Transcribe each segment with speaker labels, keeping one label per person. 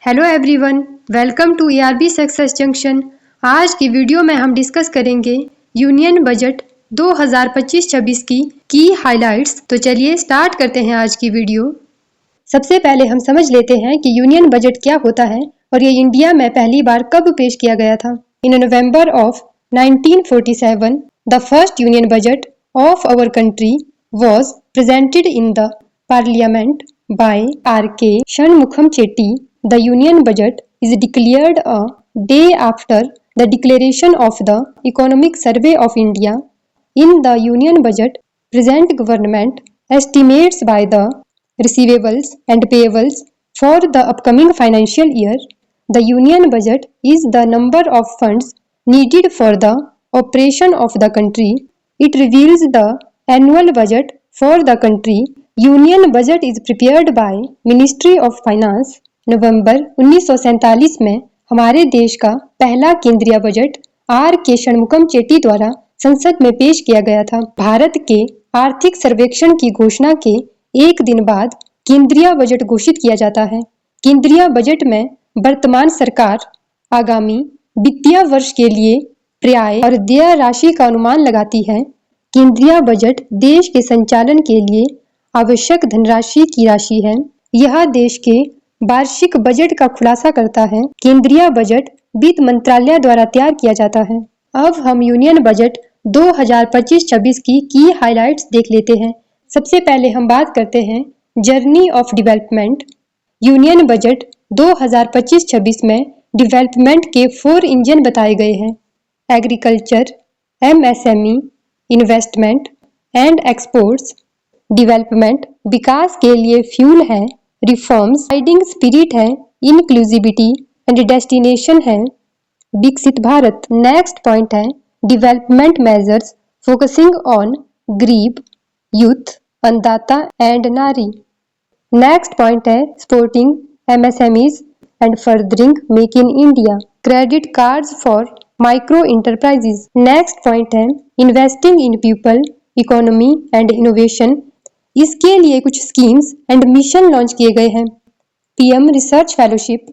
Speaker 1: Hello everyone, welcome to ERB success junction. आज की video में हम डिस्कस करेंगे यूनियन बजट 2025-26 की हाइलाइट्स। तो चलिए स्टार्ट करते हैं आज की वीडियो। सबसे पहले हम समझ लेते हैं कि यूनियन बजट क्या होता है और ये इंडिया में पहली बार कब पेश किया गया था। In November of 1947, the first union budget of our country was presented in the parliament by R.K. Shanmukham Chetty. The union budget is declared a day after the declaration of the Economic Survey of India. In the union budget, present government estimates by the receivables and payables for the upcoming financial year. The union budget is the number of funds needed for the operation of the country. It reveals the annual budget for the country. Union budget is prepared by Ministry of Finance. नवंबर 1947 में हमारे देश का पहला केंद्रीय budget R.K. Shanmukham Chetty द्वारा संसद में पेश किया गया था। भारत के आर्थिक सर्वेक्षण की घोषणा के एक दिन बाद केंद्रीय बजट घोषित किया जाता है। केंद्रीय बजट में वर्तमान सरकार आगामी वित्तीय वर्ष के लिए प्राय और देय राशि का अनुमान लगाती है। केंद्रीय बजट देश के संचालन के लिए आवश्यक धनराशि की राशि है। यह देश के वार्षिक बजट का खुलासा करता है। केंद्रीय बजट वित्त मंत्रालय द्वारा तैयार किया जाता है। अब हम यूनियन बजट 2025-26 की हाइलाइट्स देख लेते हैं। सबसे पहले हम बात करते हैं journey of development. Union budget 2025-26 में डेवलपमेंट के 4 इंजन बताए गए हैं। Agriculture, MSME, investment and exports. Development विकास के लिए फ्यूल है, रिफॉर्म्स गाइडिंग स्पिरिट है, इंक्लूसिविटी एंड डेस्टिनेशन है, विकसित भारत। नेक्स्ट पॉइंट है डेवलपमेंट मेजर्स फोकसिंग ऑन गरीब, यूथ, अन्नदाता एंड नारी। नेक्स्ट पॉइंट है supporting MSMEs and furthering make in India. Credit cards for micro enterprises. Next point है investing in people, economy and innovation. इसके लिए कुछ स्कीम्स एंड मिशन लॉन्च किए गए हैं। PM research fellowship,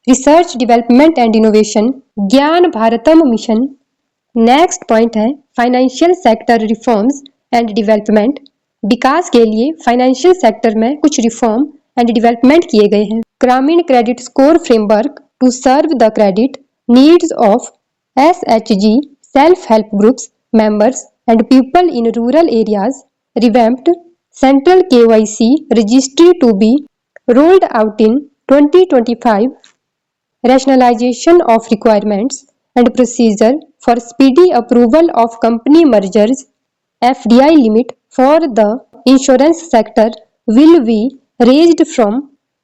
Speaker 1: research development and innovation, Gyan Bharatam mission. Next point है financial sector reforms and development. विकास के लिए फाइनेंशियल सेक्टर में कुछ रिफॉर्म एंड डेवलपमेंट किए गए हैं। ग्रामीण credit score framework to serve the credit needs of SHG self-help groups members and people in rural areas. Revamped central KYC registry to be rolled out in 2025. Rationalization of requirements and procedure for speedy approval of company mergers. FDI limit for the insurance sector will be raised from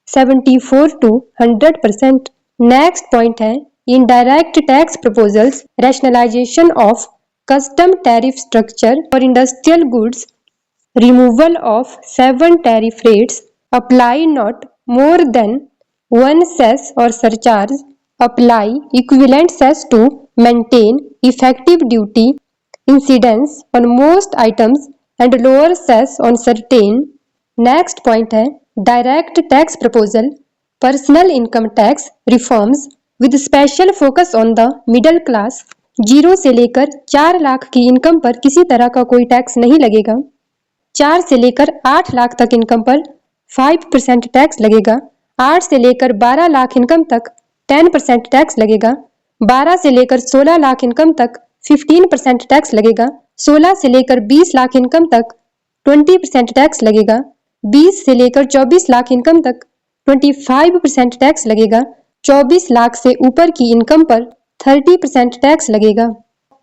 Speaker 1: 74 to 100%. Next point है indirect tax proposals, rationalization of custom tariff structure for industrial goods, removal of 7 tariff rates, apply not more than one cess or surcharge, apply equivalent cess to maintain effective duty incidence on most items and lower cess on certain. Next point है direct tax proposal, personal income tax reforms with special focus on the middle class. 0 से लेकर 4 लाख की income पर किसी तरह का कोई tax नहीं लगेगा। 4 से लेकर 8 लाख तक इनकम पर 5% टैक्स लगेगा। 8 से लेकर 12 लाख इनकम तक 10% टैक्स लगेगा। 12 से लेकर 16 लाख इनकम तक 15% टैक्स लगेगा। 16 से लेकर 20 लाख इनकम तक 20% टैक्स लगेगा। 20 से लेकर 24 लाख इनकम तक 25% टैक्स लगेगा। 24 लाख से ऊपर की इनकम पर 30% टैक्स लगेगा।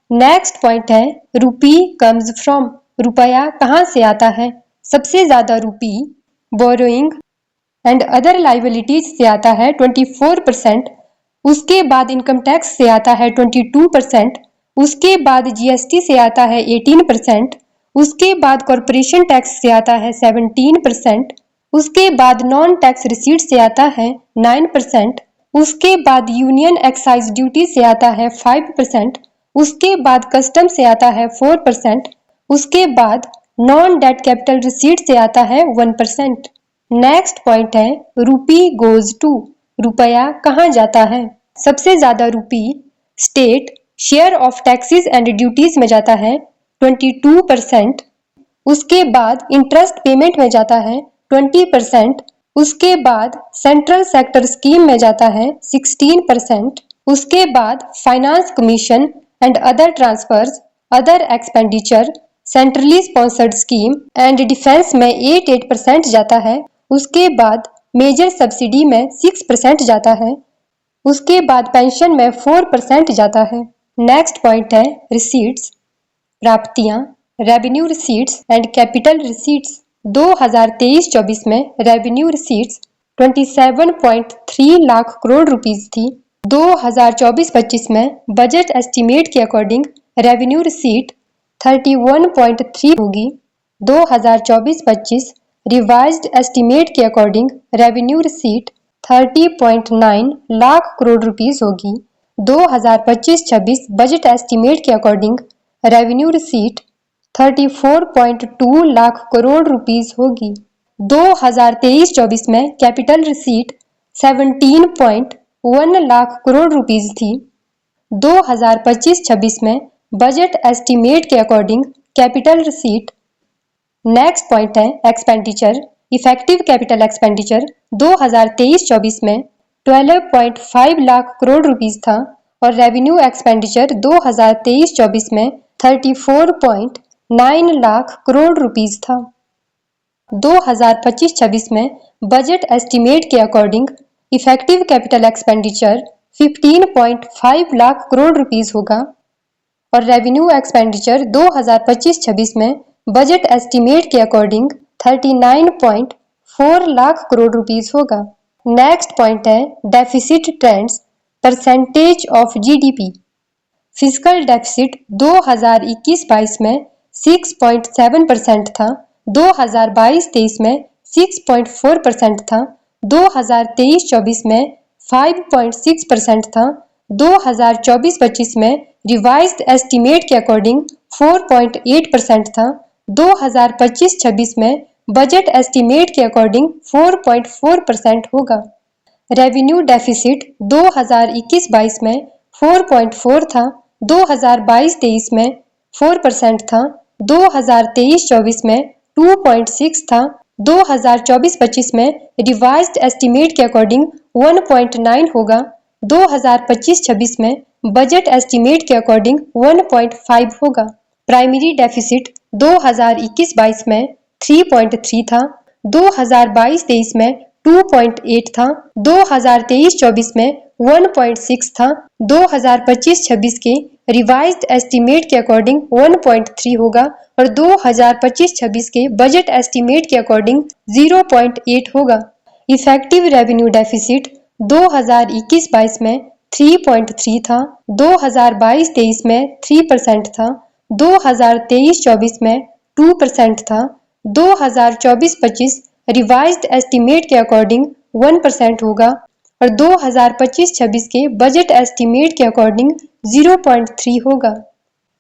Speaker 1: नेक्स्ट पॉइंट है रूपी कम्स फ्रॉम। रुपया कहाँ से आता है? सबसे ज्यादा रूपी बोरोइंग एंड अदर लाइबिलिटीज से आता है 24%। उसके बाद इनकम टैक्स से आता है 22%। उसके बाद GST से आता है 18%। उसके बाद कॉरपोरेशन टैक्स से आता है 17%। उसके बाद नॉन टैक्स रिसीट से आता है 9%। उसके बाद यूनियन एक्साइज ड्यूटी से आता है 5%। उसके बाद कस्टम से आता है 4%। उसके बाद नॉन डेट कैपिटल रिसीट से आता है 1%। नेक्स्ट पॉइंट है रूपी गोज टू। रुपया कहाँ जाता है? सबसे ज्यादा rupee state share of taxes and duties में जाता है 22%। उसके बाद इंटरेस्ट पेमेंट में जाता है 20%। उसके बाद सेंट्रल सेक्टर स्कीम में जाता है 16%। उसके बाद finance commission and other transfers, other expenditure, centrally sponsored scheme and defence में 8% जाता है। उसके बाद मेजर सब्सिडी में 6% जाता है। उसके बाद पेंशन में 4% जाता है। नेक्स्ट पॉइंट है रिसीट्स, प्राप्तियां, revenue receipts and capital receipts. 2023-24 में revenue receipts 27.3 lakh crore rupees थी। 2024-25 में बजट एस्टीमेट के अकॉर्डिंग रेवेन्यू रिसीट 31.3 होगी। 2024-25 रिवाइज्ड एस्टीमेट के according revenue receipt 30.9 lakh crore rupees होगी। 2025-26 बजट एस्टीमेट के according revenue receipt 34.2 lakh crore rupees होगी। 2023-24 में capital receipt 17.1 lakh crore rupees थी। 2025-26 में बजट एस्टीमेट के according capital receipt. Next point है एक्सपेंडिचर, इफेक्टिव कैपिटल एक्सपेंडिचर 2023-24 में 12.5 लाख करोड़ रुपीस था और रेवेन्यू एक्सपेंडिचर 2023-24 में 34.9 लाख करोड़ रुपीस था। 2025-26 में बजट एस्टीमेट के according effective capital expenditure 15.5 lakh crore rupees होगा और रेवेन्यू एक्सपेंडिचर 2025-26 में बजट एस्टीमेट के अकॉर्डिंग 39.4 लाख करोड़ रुपीस होगा। नेक्स्ट पॉइंट है deficit trends, percentage of GDP. Fiscal deficit 2021-22 में 6.7% था। 2022-23 में 6.4% था। 2023-24 में 5.6% था। 2024-25 में रिवाइज्ड एस्टीमेट के अकॉर्डिंग 4.8% था। 2025-26 में बजट एस्टीमेट के अकॉर्डिंग 4.4% होगा। रेवेन्यू डेफिसिट 2021-22 में 4.4 था। 2022-23 में 4% था। 2023-24 में 2.6 था। 2024-25 में रिवाइज्ड एस्टीमेट के अकॉर्डिंग 1.9 होगा। 2025-26 में बजट एस्टीमेट के अकॉर्डिंग 1.5 होगा। प्राइमरी डेफिसिट 2021-22 में 3.3 था। 2022-23 में 2.8 था। 2023-24 में 1.6 था। 2025-26 के रिवाइज्ड एस्टीमेट के अकॉर्डिंग 1.3 होगा और 2025-26 के बजट एस्टीमेट के अकॉर्डिंग 0.8 होगा। इफेक्टिव रेवेन्यू डेफिसिट 2021-22 में 3.3 था। 2022-23 में 3% था। 2023-24 में 2% था। 2024-25 रिवाइज्ड एस्टीमेट के अकॉर्डिंग 1% होगा और 2025-26 के बजट एस्टीमेट के अकॉर्डिंग 0.3 होगा।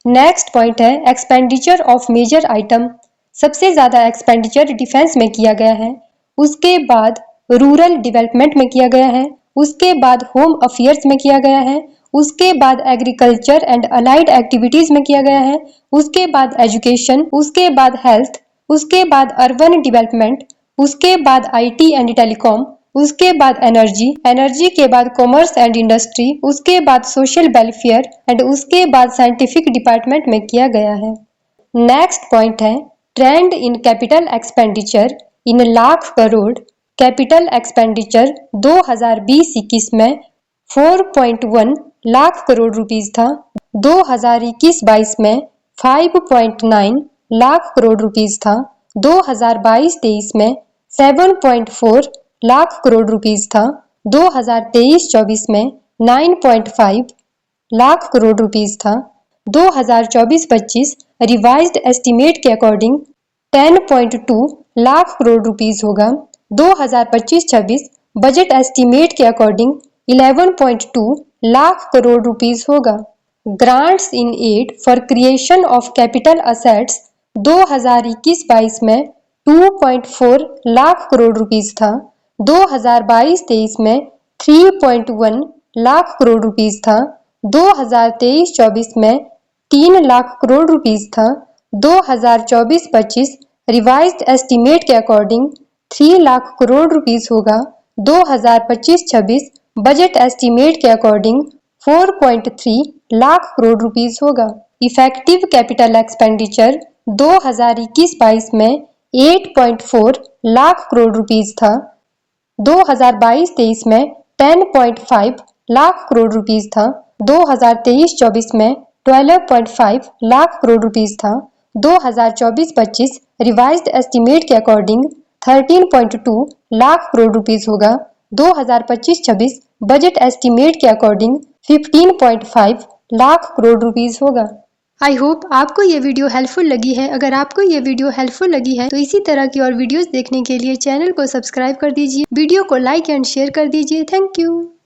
Speaker 1: नेक्स्ट पॉइंट है एक्सपेंडिचर ऑफ मेजर आइटम। सबसे ज्यादा एक्सपेंडिचर डिफेंस में किया गया है। उसके बाद रूरल डेवलपमेंट में किया गया है। उसके बाद होम अफेयर्स में किया गया है। उसके बाद एग्रीकल्चर एंड अलाइड एक्टिविटीज में किया गया है। उसके बाद एजुकेशन, उसके बाद हेल्थ, उसके बाद अर्बन डेवलपमेंट, उसके बाद आईटी एंड टेलीकॉम, उसके बाद एनर्जी के बाद कॉमर्स एंड इंडस्ट्री, उसके बाद सोशल वेलफेयर एंड उसके बाद साइंटिफिक डिपार्टमेंट में किया गया है। नेक्स्ट पॉइंट है trend in capital expenditure in lakh crore. Capital expenditure 2020-21 में 4.1 लाख करोड़ रुपीस था। 2021-22 में 5.9 लाख करोड़ रुपीस था। 2022-23 में 7.4 लाख करोड़ रुपीस था। 2023-24 में 9.5 लाख करोड़ रुपीस था। 2024-25 रिवाइज्ड एस्टीमेट के अकॉर्डिंग 10.2 लाख करोड़ रुपीस होगा। 2025-26 बजट एस्टीमेट के अकॉर्डिंग 11.2 लाख करोड़ रुपीस होगा। Grants in aid for creation of capital assets 2021-22 में 2.4 लाख करोड़ रुपीस था। 2022-23 में 3.1 लाख करोड़ रुपीस था। 2023-24 में 3 लाख करोड़ रुपीस था। 2024-25 रिवाइज्ड एस्टीमेट के अकॉर्डिंग 3 लाख करोड़ रुपीस होगा। 2025-26 बजट एस्टीमेट के अकॉर्डिंग 4.3 लाख करोड़ रुपीस होगा। इफेक्टिव कैपिटल एक्सपेंडिचर 2021-22 में 8.4 लाख करोड़ रुपीस था। 2022-23 में 10.5 लाख करोड़ रुपीस था। 2023-24 में 12.5 लाख करोड़ रुपीस था। 2024-25 रिवाइज्ड एस्टीमेट के अकॉर्डिंग 13.2 लाख करोड़ रुपीस होगा। 2025-26 बजट एस्टीमेट के अकॉर्डिंग 15.5 लाख करोड़ रुपीस होगा। आई होप आपको ये वीडियो हेल्पफुल लगी है। अगर आपको ये वीडियो हेल्पफुल लगी है तो इसी तरह की और वीडियोस देखने के लिए चैनल को सब्सक्राइब कर दीजिए, वीडियो को लाइक एंड शेयर कर दीजिए। Thank you.